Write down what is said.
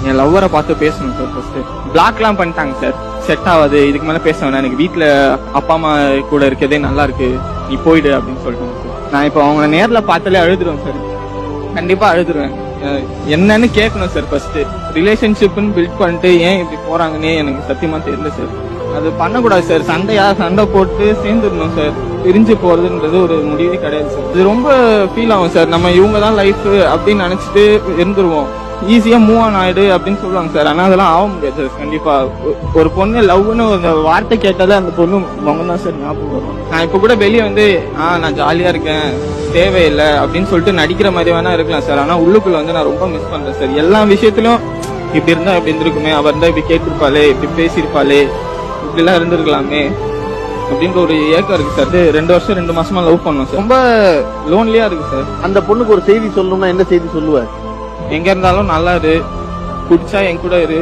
என் லவ்வரை பார்த்து பேசணும் sir. First பிளாக்லாம் பண்ணிட்டாங்க சார். செட் ஆகாது, இதுக்கு மேல பேச வேணாம், எனக்கு வீட்டுல அப்பா அம்மா கூட இருக்கதே நல்லா இருக்கு, நீ போயிடு அப்படின்னு சொல்லிட்டாங்க சார். நான் இப்போ அவங்க நேர்ல பார்த்தாலே அழுதுருவேன் சார். கண்டிப்பா அழுதுருவேன். என்னன்னு கேட்கணும் சார். ஃபர்ஸ்ட் ரிலேஷன்ஷிப்னு பில்ட் பண்ணிட்டு ஏன் இப்படி போறாங்கன்னே எனக்கு சத்தியமா தெரியல சார். அது பண்ணக்கூடாது சார். சண்டை போட்டு சேர்ந்துடணும் சார். பிரிஞ்சு போறதுன்றது ஒரு முடிவே கிடையாது சார். இது ரொம்ப ஃபீல் ஆகும் சார். நம்ம இவங்க தான் லைஃப் அப்படின்னு நினைச்சிட்டு இருந்துருவோம். ஈஸியா மூவ் ஆன் ஆயிடு அப்படின்னு சொல்லுவாங்க சார். ஆனா அதெல்லாம் ஆக முடியாது சார். கண்டிப்பா ஒரு பொண்ணு லவ்னு ஒரு வார்த்தை கேட்டாலே அந்த பொண்ணு முகம் தான் சார் ஞாபகம் வரும். நான் இப்ப கூட வெளியே வந்து நான் ஜாலியா இருக்கேன், தேவையில்லை அப்படின்னு சொல்லிட்டு நடிக்கிற மாதிரி வேணா இருக்கலாம் சார். ஆனா உள்ளுக்குள்ள வந்து நான் ரொம்ப மிஸ் பண்றேன் சார். எல்லா விஷயத்திலும் இப்படி இருந்தா இப்படி இருந்திருக்குமே, அவர் இருந்தா இப்படி கேட்டிருப்பாளே, இப்படி பேசியிருப்பாளே, இப்படி எல்லாம் இருந்திருக்கலாமே அப்படின்ற ஒரு ஏக்கம் இருக்கு சார். 2 வருஷம் 2 மாசமா லவ் பண்ணோம் சார். ரொம்ப லோன்லியா இருக்கு சார். அந்த பொண்ணுக்கு ஒரு செய்தி சொல்லணும்னா என்ன செய்தி சொல்லுவார்? எங்க இருந்தாலும் நல்லா இரு, குடிச்சா என் கூட இரு,